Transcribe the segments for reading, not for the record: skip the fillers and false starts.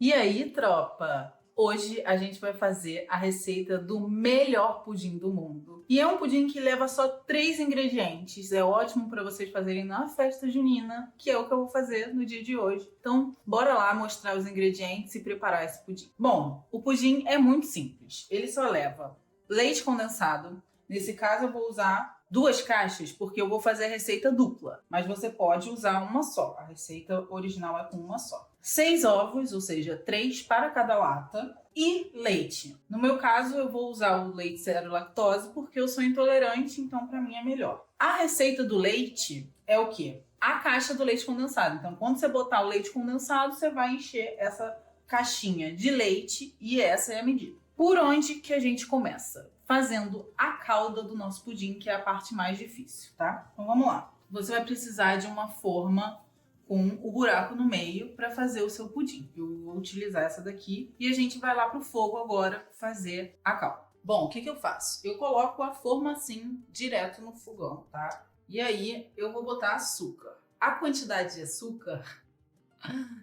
E aí, tropa? Hoje a gente vai fazer a receita do melhor pudim do mundo. E é um pudim que leva só 3 ingredientes. É ótimo para vocês fazerem na festa junina, que é o que eu vou fazer no dia de hoje. Então, bora lá mostrar os ingredientes e preparar esse pudim. Bom, o pudim é muito simples. Ele só leva leite condensado. Nesse caso, eu vou usar 2 caixas, porque eu vou fazer a receita dupla. Mas você pode usar uma só. A receita original é com uma só. 6 ovos, ou seja, 3 para cada lata, e leite. No meu caso, eu vou usar o leite zero lactose porque eu sou intolerante, então para mim é melhor. A receita do leite é o quê? A caixa do leite condensado. Então, quando você botar o leite condensado, você vai encher essa caixinha de leite e essa é a medida. Por onde que a gente começa? Fazendo a calda do nosso pudim, que é a parte mais difícil, tá? Então vamos lá. Você vai precisar de uma forma com o buraco no meio para fazer o seu pudim. Eu vou utilizar essa daqui e a gente vai lá pro fogo agora fazer a calda. Bom, o que eu faço? Eu coloco a forma assim direto no fogão, tá? E aí eu vou botar açúcar. A quantidade de açúcar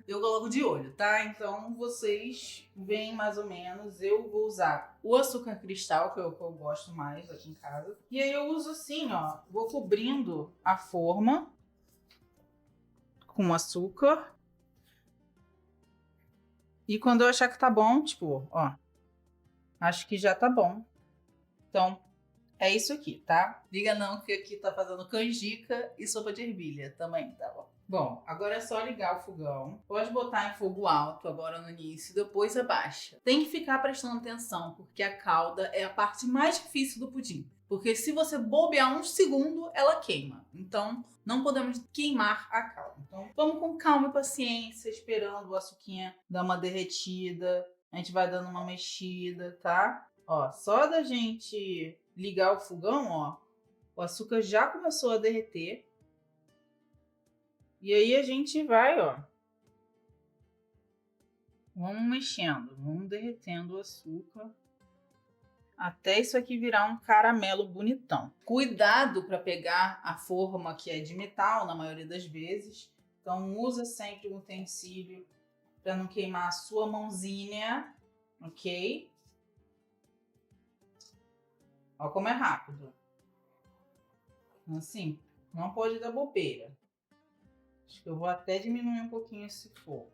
eu coloco de olho, tá? Então vocês veem mais ou menos. Eu vou usar o açúcar cristal, que é o que eu gosto mais aqui em casa. E aí eu uso assim, ó. Vou cobrindo a forma com açúcar. E quando eu achar que tá bom, tipo, ó, acho que já tá bom. Então, é isso aqui, tá? Liga não que aqui tá fazendo canjica e sopa de ervilha também, tá bom? Bom, agora é só ligar o fogão. Pode botar em fogo alto agora no início, depois abaixa. Tem que ficar prestando atenção, porque a calda é a parte mais difícil do pudim. Porque se você bobear um segundo, ela queima. Então, não podemos queimar a calda. Então, vamos com calma e paciência, esperando o açuquinha dar uma derretida. A gente vai dando uma mexida, tá? Ó, só da gente ligar o fogão, ó, o açúcar já começou a derreter. E aí a gente vai, ó, vamos mexendo, vamos derretendo o açúcar até isso aqui virar um caramelo bonitão. Cuidado para pegar a forma que é de metal na maioria das vezes. Então usa sempre um utensílio para não queimar a sua mãozinha, ok? Ó como é rápido. Assim, não pode dar bobeira. Acho que eu vou até diminuir um pouquinho esse fogo.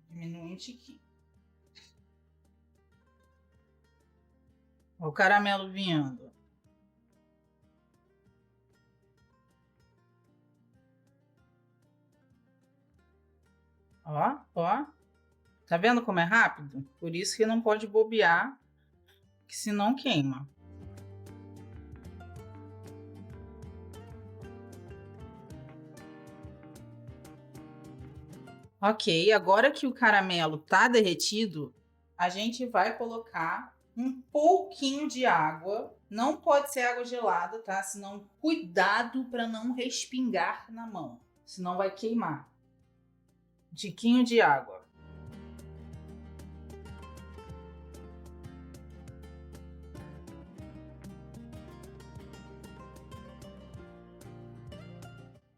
Diminuir um tiquinho. Ó, o caramelo vindo. Ó, ó. Tá vendo como é rápido? Por isso que não pode bobear, que senão queima. Ok, agora que o caramelo tá derretido, a gente vai colocar um pouquinho de água. Não pode ser água gelada, tá? Senão, cuidado para não respingar na mão, senão vai queimar. Um tiquinho de água.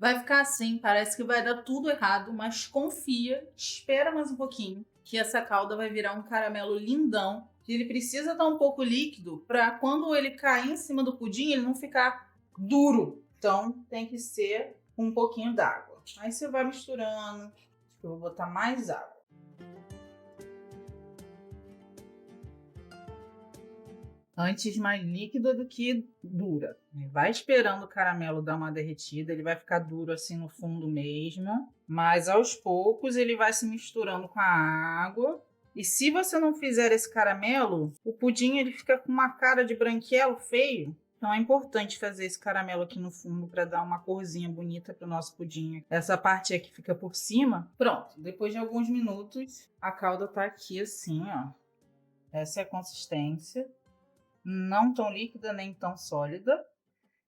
Vai ficar assim, parece que vai dar tudo errado, mas confia, espera mais um pouquinho, que essa calda vai virar um caramelo lindão. Que ele precisa estar um pouco líquido para quando ele cair em cima do pudim, ele não ficar duro. Então tem que ser com um pouquinho d'água. Aí você vai misturando. Eu vou botar mais água. Antes mais líquida do que dura. Vai esperando o caramelo dar uma derretida, ele vai ficar duro assim no fundo mesmo, mas aos poucos ele vai se misturando com a água. E se você não fizer esse caramelo, o pudim ele fica com uma cara de branquelo feio. Então é importante fazer esse caramelo aqui no fundo para dar uma corzinha bonita para o nosso pudim. Essa parte aqui fica por cima. Pronto, depois de alguns minutos, a calda tá aqui assim, ó. Essa é a consistência. Não tão líquida nem tão sólida.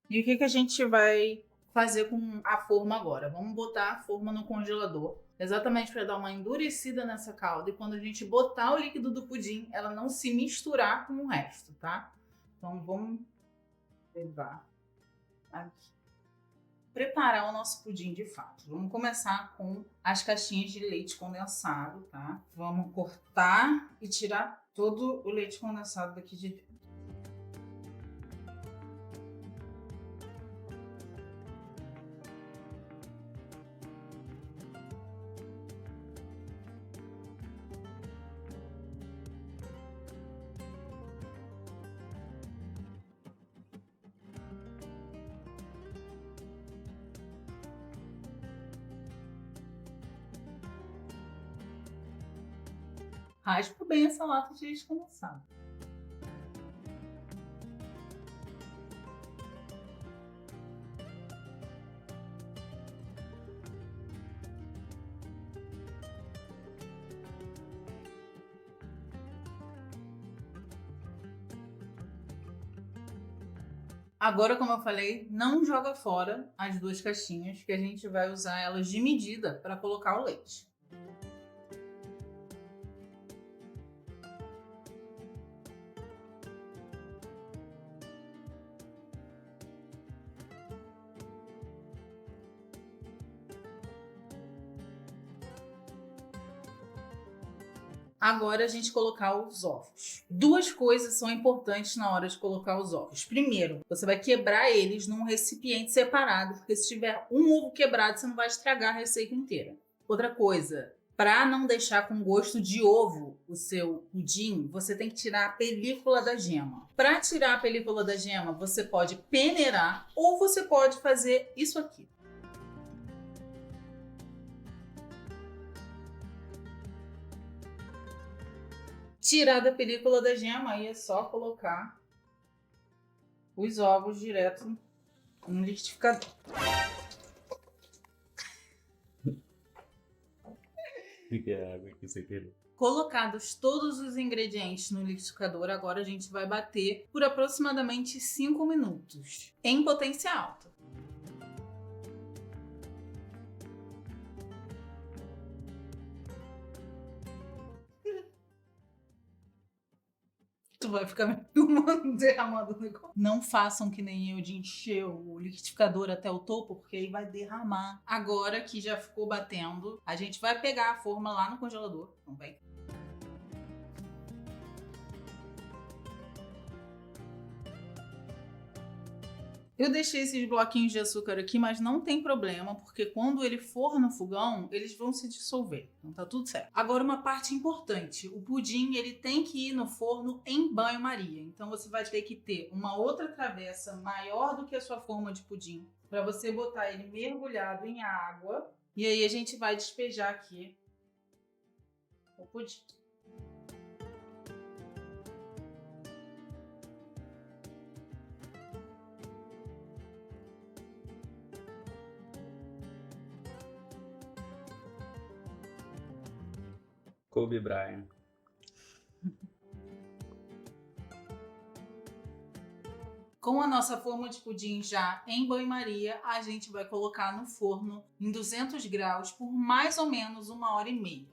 E o que a gente vai fazer com a forma agora? Vamos botar a forma no congelador, exatamente para dar uma endurecida nessa calda e quando a gente botar o líquido do pudim, ela não se misturar com o resto, tá? Então vamos levar aqui. preparar o nosso pudim de fato. Vamos começar com as caixinhas de leite condensado, tá? Vamos cortar e tirar todo o leite condensado daqui de dentro. Raspa bem essa lata de leite condensado. Agora, como eu falei, não joga fora as duas caixinhas, que a gente vai usar elas de medida para colocar o leite. Agora a gente colocar os ovos. Duas coisas são importantes na hora de colocar os ovos. Primeiro, você vai quebrar eles num recipiente separado, porque se tiver um ovo quebrado, você não vai estragar a receita inteira. Outra coisa, para não deixar com gosto de ovo o seu pudim, você tem que tirar a película da gema. Para tirar a película da gema, você pode peneirar ou você pode fazer isso aqui. Tirar da película da gema, aí é só colocar os ovos direto no liquidificador. Fica a água aqui sem querer. Colocados todos os ingredientes no liquidificador, agora a gente vai bater por aproximadamente 5 minutos, em potência alta. Tu vai ficar me filmando, derramando o negócio. Não façam que nem eu de encher o liquidificador até o topo, porque aí vai derramar. Agora que já ficou batendo, a gente vai pegar a forma lá no congelador. Não vai. Eu deixei esses bloquinhos de açúcar aqui, mas não tem problema, porque quando ele for no fogão, eles vão se dissolver. Então tá tudo certo. Agora uma parte importante, o pudim ele tem que ir no forno em banho-maria. Então você vai ter que ter uma outra travessa maior do que a sua forma de pudim, para você botar ele mergulhado em água. E aí a gente vai despejar aqui o pudim. Kobe Bryant. Com a nossa forma de pudim já em banho-maria, a gente vai colocar no forno em 200 graus por mais ou menos 1h30.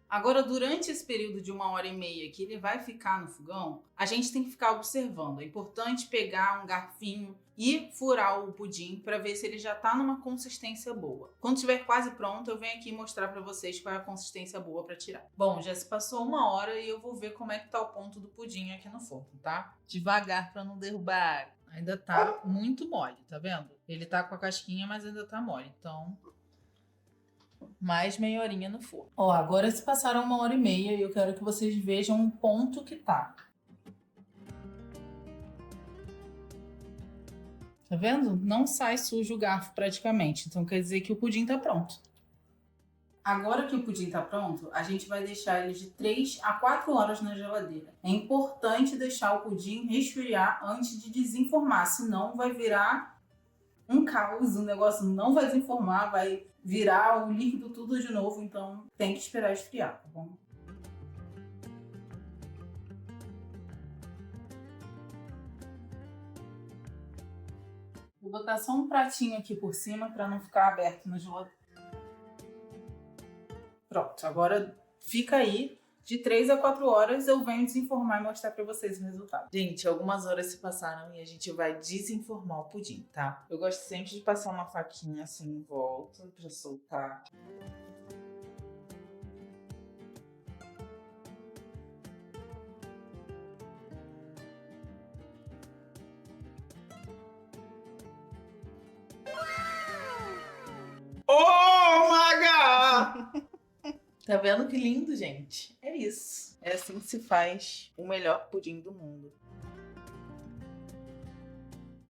Agora, durante esse período de 1h30 que ele vai ficar no fogão, a gente tem que ficar observando. É importante pegar um garfinho e furar o pudim para ver se ele já está numa consistência boa. Quando estiver quase pronto, eu venho aqui mostrar para vocês qual é a consistência boa para tirar. Bom, já se passou 1 hora e eu vou ver como é que tá o ponto do pudim aqui no forno, tá? Devagar para não derrubar. Ainda tá muito mole, tá vendo? Ele tá com a casquinha, mas ainda tá mole, então mais meia horinha no forno. Ó, agora se passaram 1h30 e eu quero que vocês vejam o ponto que tá. Tá vendo? Não sai sujo o garfo praticamente, então quer dizer que o pudim tá pronto. Agora que o pudim tá pronto, a gente vai deixar ele de 3 a 4 horas na geladeira. É importante deixar o pudim resfriar antes de desenformar, senão vai virar um caos, o negócio não vai desenformar, vai virar o líquido tudo de novo, então tem que esperar esfriar, tá bom? Vou botar só um pratinho aqui por cima para não ficar aberto na geladeira. Pronto, agora fica aí. De 3 a 4 horas eu venho desenformar e mostrar pra vocês o resultado. Gente, algumas horas se passaram e a gente vai desenformar o pudim, tá? Eu gosto sempre de passar uma faquinha assim em volta pra soltar. Oh, Maga! Tá vendo que lindo, gente? É isso. É assim que se faz o melhor pudim do mundo.